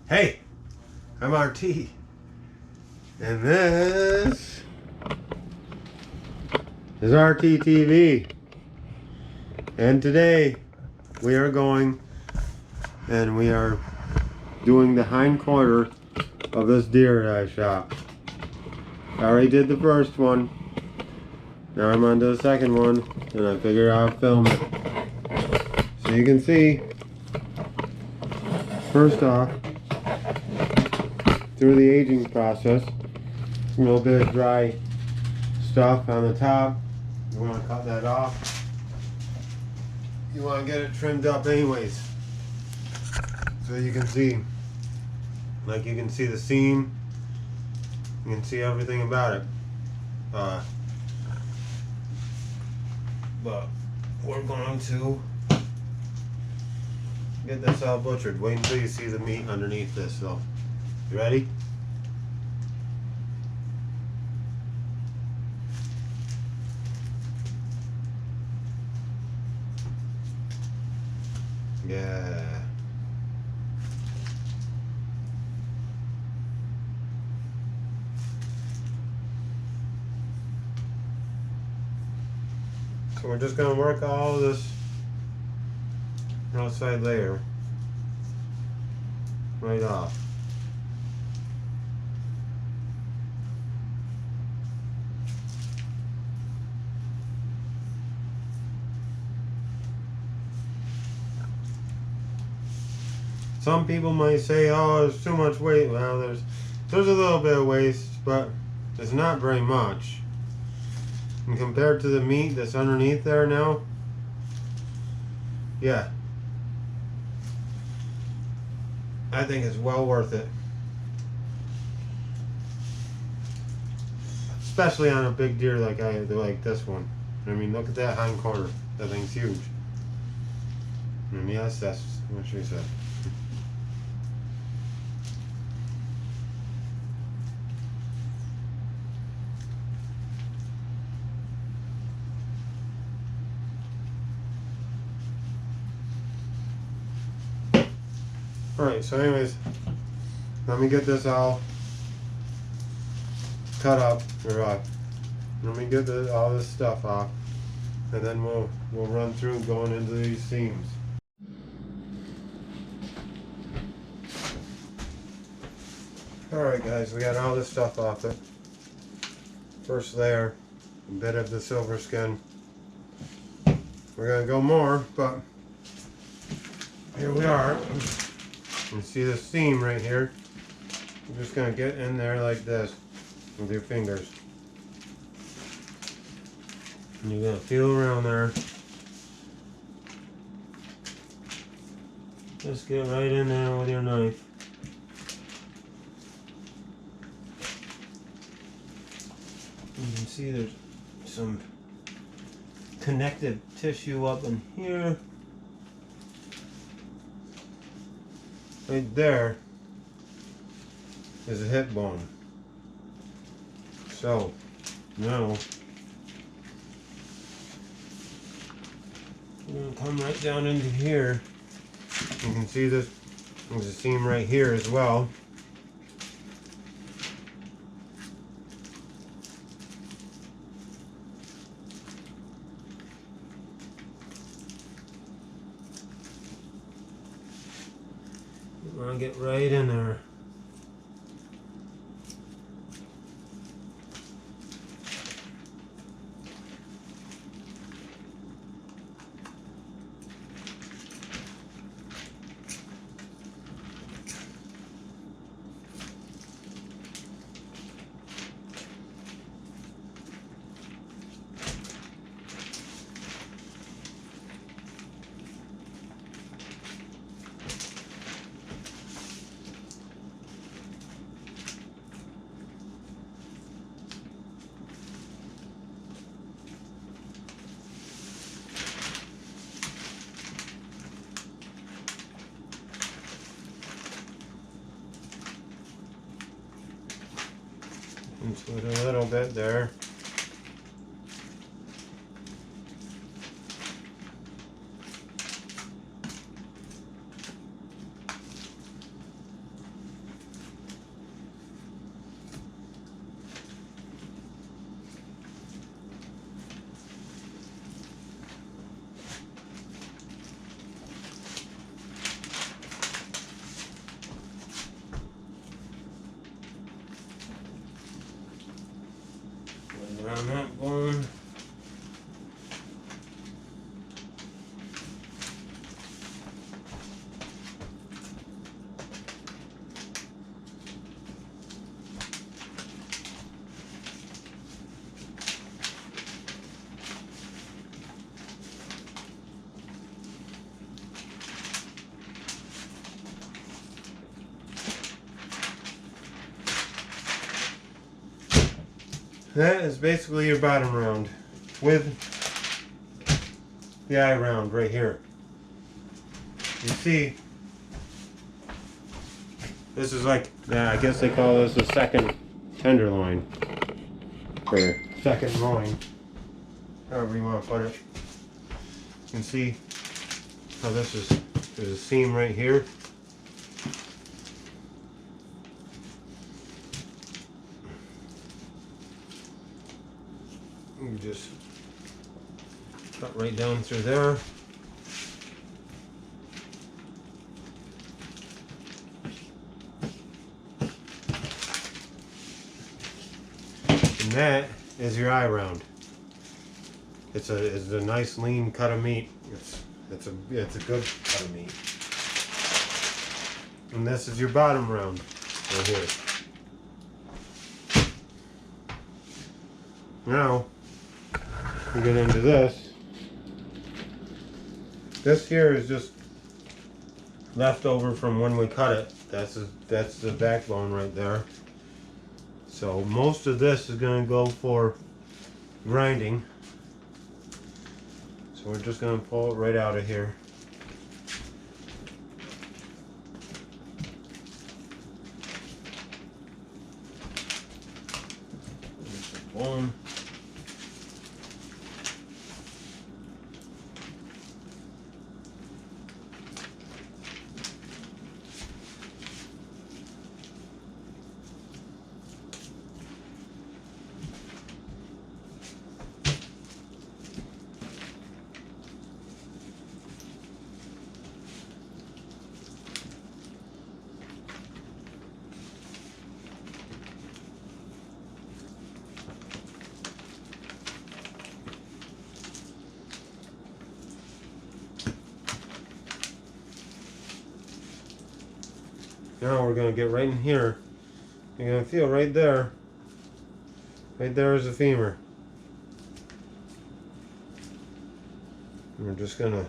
Hey, I'm RT, and this is RT TV. And today we are going and we are doing the hind quarter of this deer that I shot. I already did the first one. Now I'm on to the second one, and I figured I'll film it. So you can see, first off, through the aging process, a little bit of dry stuff on the top. You want to cut that off. You want to get it trimmed up anyways, so you can see, like you can see the seam, you can see everything about it. But we're going to get this all butchered. Wait until you see the meat underneath this though. You ready? Yeah. So we're just going to work all of this outside layer right off. Some people might say, oh, there's too much weight. Well, there's a little bit of waste, but it's not very much. And compared to the meat that's underneath there now, yeah, I think it's well worth it. Especially on a big deer like this one. I mean, look at that hind quarter. That thing's huge. And yes, that's what she said. Alright, so anyways, let me get this all cut up, or let me get all this stuff off, and then we'll run through going into these seams. Alright guys, we got all this stuff off it. First layer, a bit of the silver skin. We're going to go more, but here we are. You see the seam right here? You're just going to get in there like this with your fingers. And you're going to feel around there. Just get right in there with your knife. You can see there's some connective tissue up in here. Right there is a hip bone. So now we're going to come right down into here. You can see this, there's a seam right here as well. You want to get right in there. Into it a little bit there. around that bone. That is basically your bottom round with the eye round right here. You see, this is like, I guess they call this a second tenderloin, or second loin, however you want to put it. You can see how this is, there's a seam right here. You just cut right down through there. And that is your eye round. It's a nice lean cut of meat. It's a good cut of meat. And this is your bottom round right here. Now we get into this. This here is just left over from when we cut it. That's the backbone right there. So most of this is going to go for grinding. So we're just going to pull it right out of here. There's the bone. Now we're going to get right in here. You're going to feel right there. Right there is the femur. And we're just going to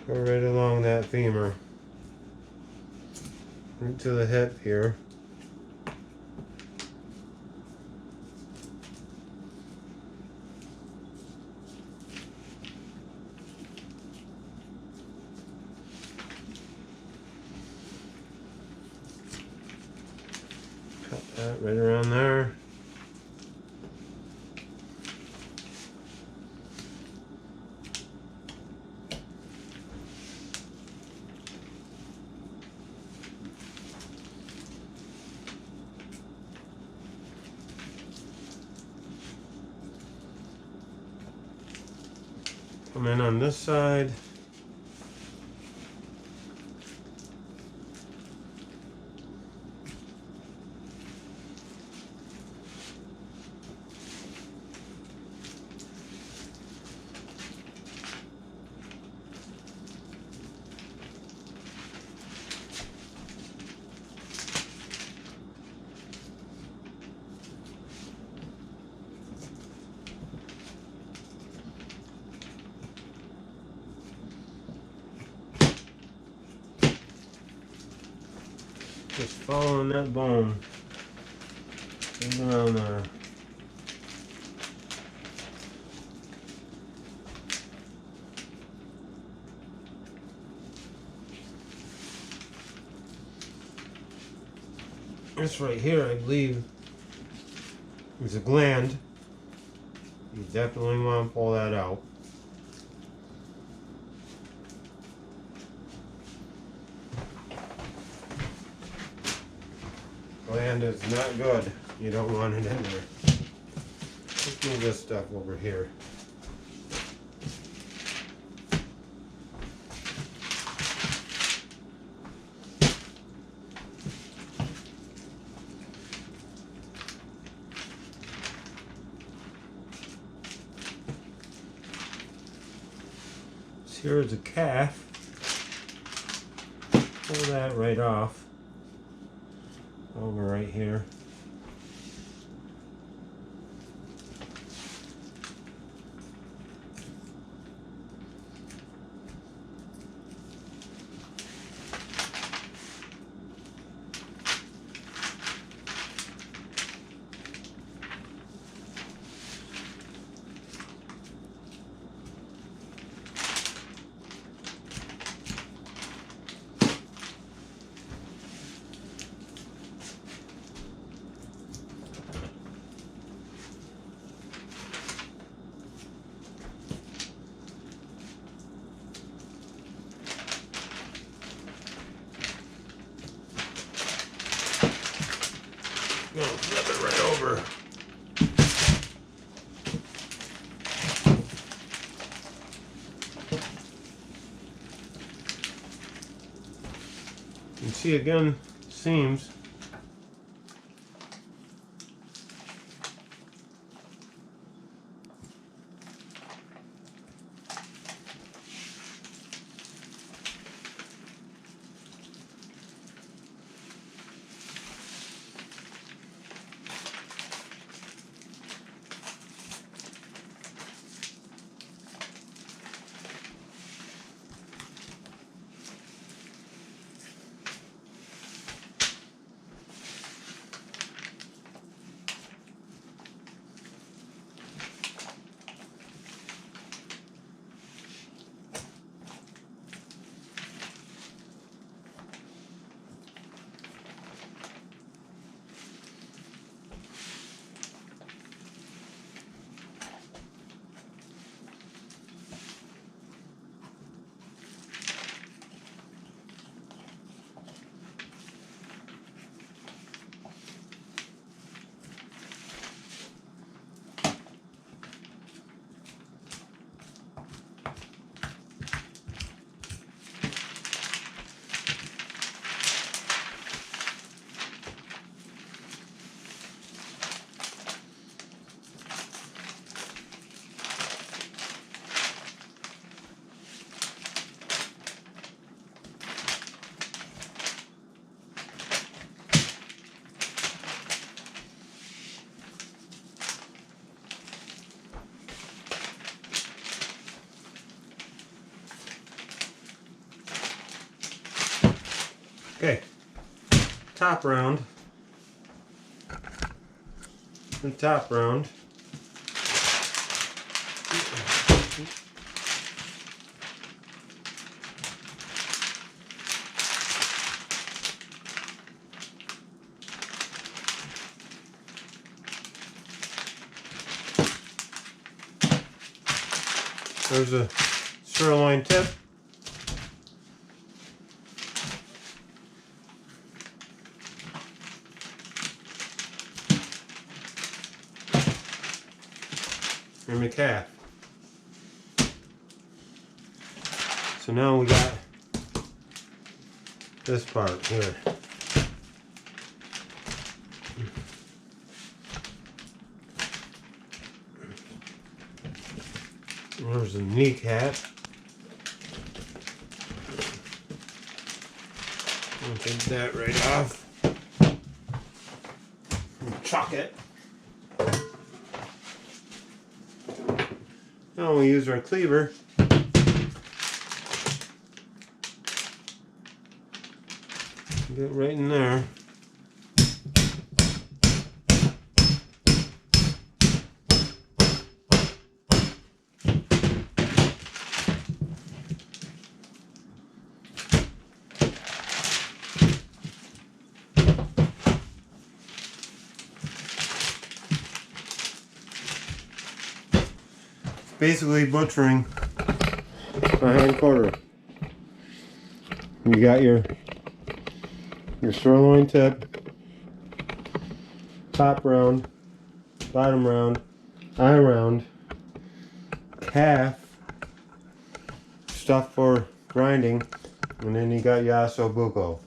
go right along that femur. Right to the hip here. That right around there. Come in on this side. Just following that bone around there. This right here, I believe, is a gland. You definitely want to pull that out. Gland is not good. You don't want it in there. Let's move this stuff over here. Here is a calf. Pull that right off. Over right here. No, flip it right over. You can see again, seams. Okay, top round. The top round. There's a sirloin tip. And my calf. So now we got this part here. There's the kneecap. I'll take that right off. And chuck it. Now we use our cleaver. Get right in there. Basically butchering a hind quarter. You got your sirloin tip, top round, bottom round, eye round, calf, stuff for grinding, and then you got your osso bucco.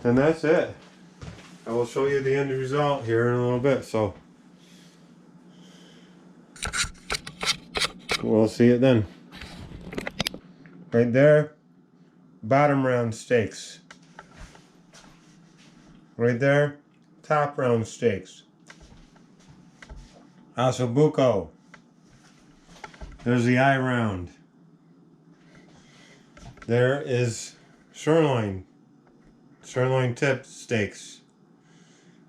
And that's it. I will show you the end result here in a little bit, so we'll see it then. Right there, bottom round steaks. Right there, top round steaks. Ossobuco. There's the eye round. There is sirloin tip steaks.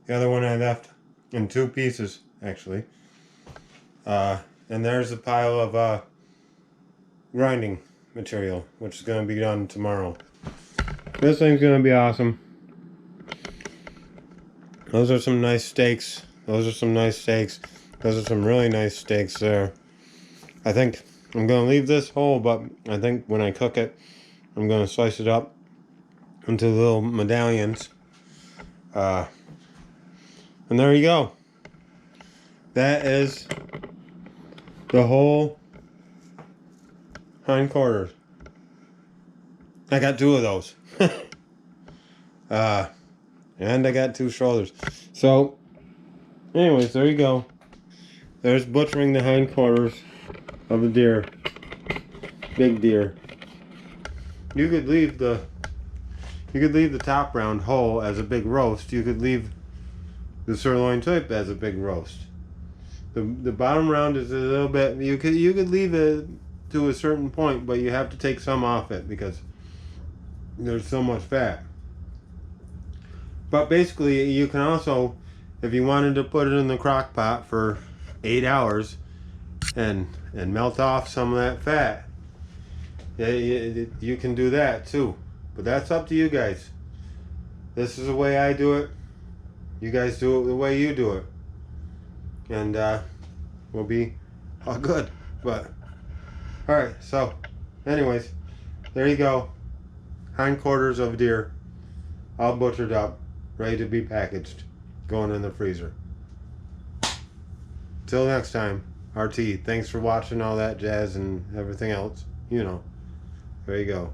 The other one I left in 2 pieces, actually. And there's a pile of grinding material, which is going to be done tomorrow. This thing's going to be awesome. Those are some nice steaks. Those are some nice steaks. Those are some really nice steaks there. I think I'm going to leave this whole, but I think when I cook it, I'm going to slice it up into little medallions. And there you go. That is the whole hindquarters. I got 2 of those. And I got 2 shoulders. So, anyways, there you go. There's butchering the hindquarters of a deer. Big deer. You could leave the top round whole as a big roast. You could leave the sirloin tip as a big roast. The bottom round is a little bit, you could leave it to a certain point, but you have to take some off it because there's so much fat. But basically, you can also, if you wanted to put it in the crock pot for 8 hours and melt off some of that fat, you can do that too. But that's up to you guys. This is the way I do it. You guys do it the way you do it. And we'll be all good. But, alright, so, anyways, there you go. Hindquarters of deer. All butchered up. Ready to be packaged. Going in the freezer. Till next time, RT. Thanks for watching all that jazz and everything else. You know. There you go.